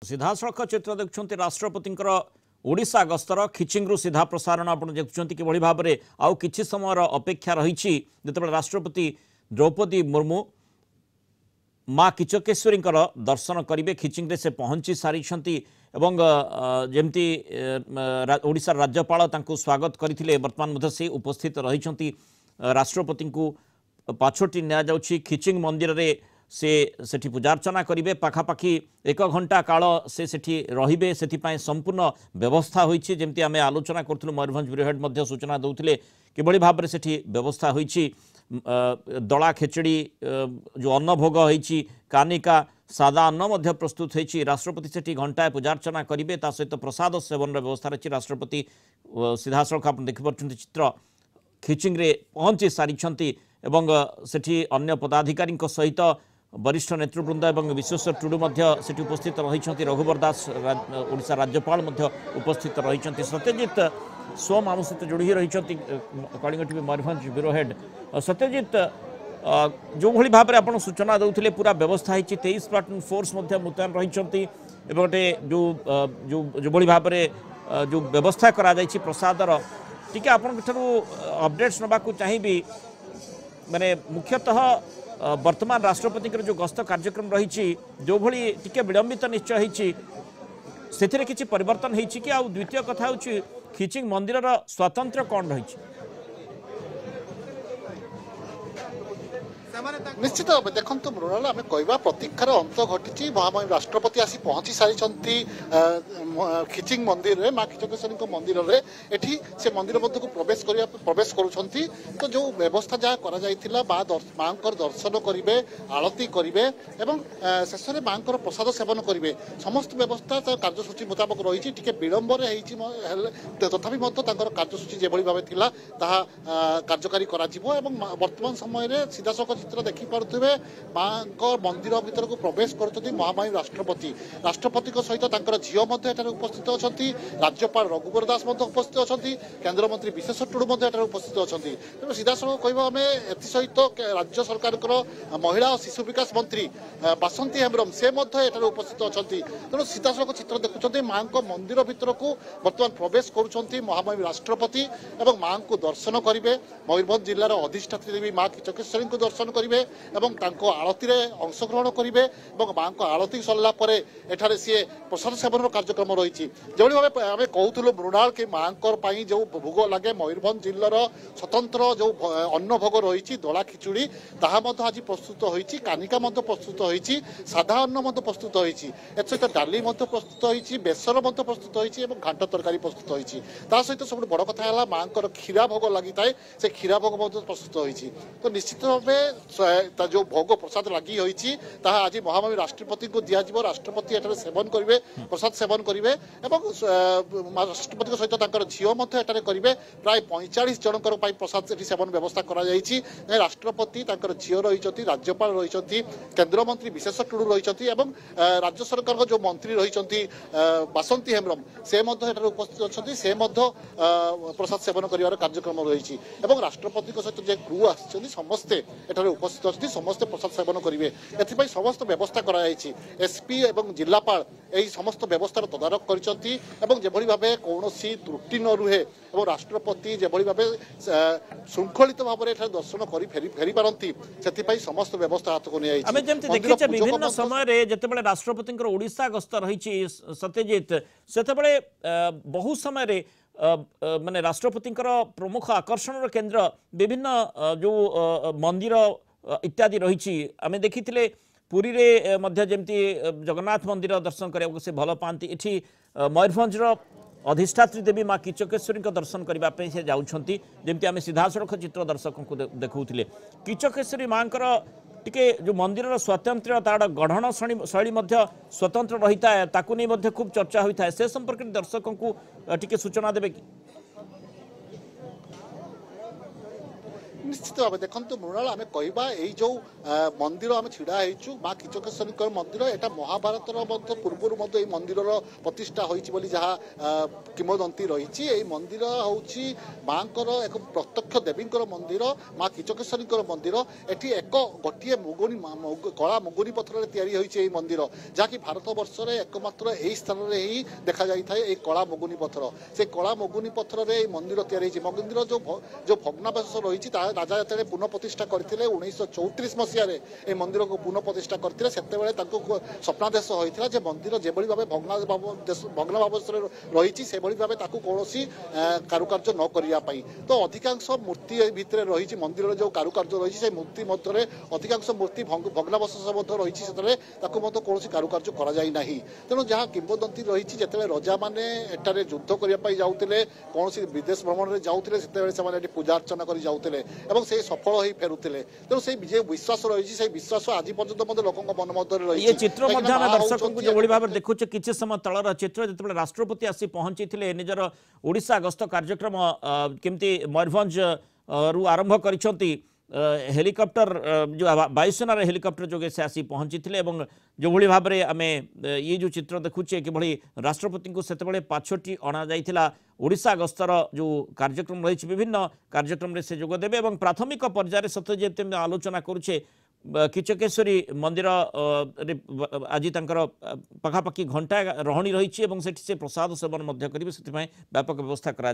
सीधासख चित्र देखुं राष्ट्रपति ओडिशा गस्तर खिचिंगु सीधा प्रसारण आप देखुं कि भाव में आउ कि समय अपेक्षा रही जो राष्ट्रपति द्रौपदी मुर्मू माँ किचकेश्वरी दर्शन करेंगे खिचिंगे से पहुंची सारी जमती ओडिशा राज्यपाल स्वागत करते बर्तमान से उपस्थित रही राष्ट्रपति को पाछोटी नि खिचिंग मंदिर रे से पूजार्चना करेंगे पाखापाखि 1 घंटा काल से रे से संपूर्ण व्यवस्था होती जमती आम आलोचना करूँ मयूरभंज ब्यूरो हेड सूचना दौले कि भाव में से व्यवस्था होती दला खेचड़ी जो अन्न भोग होती कानिका सादा अन्न प्रस्तुत होती राष्ट्रपति से घंटाए पूजार्चना करेंगे सहित प्रसाद सेवन व्यवस्था रही राष्ट्रपति सीधासख आप देखिपुं चित्र खिचिंगे पहुंची सारी एवं सेठी अन्य पदाधिकारी सहित वरिष्ठ नेतृवृंद और विश्वेश्वर टुडू सेठी उपस्थित रही रघुवर दास ओडिशा राज्यपाल उपस्थित रही सत्यजित सोम आम सहित जोड़ी रही Kalinga TV Mayurbhanj bureau head Satyajit जो भली भाव में आप सूचना दौले पूरा व्यवस्था होती 23 प्लाटून फोर्स मुतयन रही गोटे जो भली भाव में जो व्यवस्था करा प्रसादर टी आप अपडेट्स नवा चाहिए माने मुख्यतः वर्तमान राष्ट्रपति जो गस्त कार्यक्रम रही जो भली टिके विलंबित निश्चय होती से किसी परिवर्तन होती कि आउ द्वितीय कथा हूँ खिचिंग मंदिर स्वतंत्र कौन रही निश्चित भाव देखो मृणाल आम कहवा प्रतीक्षार अंत घटी महामहिम राष्ट्रपति आसी पहुंची सारी खिचिंग मंदिर में माँ खिचकेश्वरी मंदिर में एठी से मंदिर मध्य को प्रवेश करुँच तो जो व्यवस्था जहाँ कर माँ दर्शन करेंगे आरती करेंगे शेष में माँ प्रसाद सेवन करेंगे समस्त व्यवस्था कार्यसूची मुताबक रही टी विलंबर तथापि कार्यसूची जो भाव था कार्यकारी वर्तमान समय सीधासख चित्र देखिपे माँ मंदिर भीतर को प्रवेश कर महामहिम राष्ट्रपति सहित झील उपस्थित अच्छा राज्यपाल रघुवर दास उपस्थित अच्छा केन्द्रमंत्री विश्वेश्वर टुडू उपस्थित अच्छा तेणु सीधासख कह आम एसहित राज्य सरकार महिला और शिशु विकास मंत्री बासंती हेम्ब्रम से उपस्थित अच्छा तेणु सीधासख चित्र देखुं माँ मंदिर भीतर को बर्तमान प्रवेश कर महामहिम राष्ट्रपति और माँ को दर्शन करेंगे मयूरभंज जिलार अधिष्ठात्री देवी माँ किचकेश्वरी को दर्शन करेंगे आरती में अंशग्रहण करेंगे माँ को आरती सरला सी प्रसाद सेवन कार्यक्रम रही जो भाव आम कहूलु मृणाल कि माँ जो भोग लगे मयूरभंज जिलार स्वतंत्र जो अन्न भोग रही दला खिचुड़ी ताहा आज प्रस्तुत होती कानिका प्रस्तुत होती साधा अन्न प्रस्तुत होती सहित डाली प्रस्तुत होती बेसर प्रस्तुत होती घाट तरकारी प्रस्तुत होती सहित सब बड़ कथा है माँ क्षीरा भोग लगी थाए से क्षीरा भोग प्रस्तुत होती तो निश्चित भाव जो भोग प्रसाद लगी होती आज महामहिम राष्ट्रपति को दिज्व राष्ट्रपति एठार सेवन करेंगे प्रसाद सेवन करेंगे राष्ट्रपति सहित झील करेंगे प्राय 45 जनकर प्रसाद सेवन व्यवस्था कराई राष्ट्रपति झील रही राज्यपाल रही केन्द्रमंत्री विश्वेश्वर टुडू रही राज्य सरकार जो मंत्री रही बासंती हेम्ब्रम से उपस्थित अच्छा से प्रसाद सेवन कर कार्यक्रम रही राष्ट्रपति सहित जो क्रू आसते समस्ते उपस्थित अच्छी समस्ते प्रसाद सेवन करेंगे एथपाई समस्त व्यवस्था कराई एसपी और जिलापाल यही समस्त व्यवस्थार तदारख कर भाव कौन त्रुटि न रुहे और राष्ट्रपति जो भाव श्रृंखलित भाव में दर्शन कर फेरी पारती से समस्त व्यवस्था हाथ को नहीं विभिन्न समय जिते राष्ट्रपति ओडिशा गस्त रही सत्यजित से बहु समय माने राष्ट्रपति प्रमुख आकर्षण केन्द्र विभिन्न जो मंदिर इत्यादि रही आम देखी पुरी रे मध्य जमती जगन्नाथ मंदिर दर्शन करने से भल पाती इठी मयूरभंज अधिष्ठात्री देवी माँ किचकेश्वरी दर्शन करने से जाऊँगी जमती आम सीधासख चित्र दर्शकों को देखुले किचकेश्वरी माँ टिके जो मंदिर स्वतंत्र तार गढ़ण शैली स्वतंत्र रही है नहीं खूब चर्चा होता है से संपर्क में दर्शकों को टिके सूचना देवे कि निश्चित भाव देखो मृणाल आम कहवा यो मंदिर आम छिड़ा होइछु माँ किचकेश्वरी मंदिर यहाँ महाभारत पूर्व मंदिर प्रतिष्ठा होती जहाँ किंवदंती रही मंदिर हूँ माँ एक प्रत्यक्ष देवी मंदिर माँ किचकेश्वरी मंदिर एटी एक गोटे मुगुनी कला मुगुनी पथर या मंदिर जहाँकि भारत वर्ष में एकमात्र यही स्थान में ही देखा जाए ये कला मुगुनी पथर से कला मुगुनी पथर मंदिर या मंदिर जो भग्नावशेष रही राजा जो पुनः प्रतिष्ठा करते 1934 मसीह मंदिर को पुनः प्रतिष्ठा करते स्वप्नादेश होता है मंदिर जो भाव भग्नावशेष रही से भाव कौन कारुकार्य न करने तो अधिकांश मूर्ति भितर रही मंदिर जो कारुकार्य रही से मूर्ति मध्य अधिकांश मूर्ति भग्नावशेष रही कौन कारुकार्य कराना तेणु जहाँ किंवदंती रही जिते रजा मैंने एठारे युद्ध करने जाते कौन विदेश भ्रमण में जाते से पूजा अर्चना कर जाते से सफल हो फेरुले तेणु से विश्वास रही विश्वास आज पर्यटन लोक मन मध्य ये चित्र दर्शक को जो भाव देखुचे किसी समय तलर चित्र जो राष्ट्रपति आसी पहुंची निजर ओडिशा गस्त कार्यक्रम केमती मयूरभंज रु आरंभ करिसेंती हेलिकॉप्टर जो वायुसेनार हेलिकॉप्टर जोगे से आसी पहुंची जो भाई भाव में आम ये जो चित्र देखुचे कि राष्ट्रपति को सेतबेले पाछोटी अणा जाइथिला ओडिशा गस्तर जो कार्यक्रम रही विभिन्न कार्यक्रम में से जोगदेवे और प्राथमिक पर्यायर सत्य जेते आलोचना करुचे किचकेश्वरी मंदिर आज पखापाखि घंटा रही रही से प्रसाद सेवन करेंगे से व्यापक व्यवस्था करा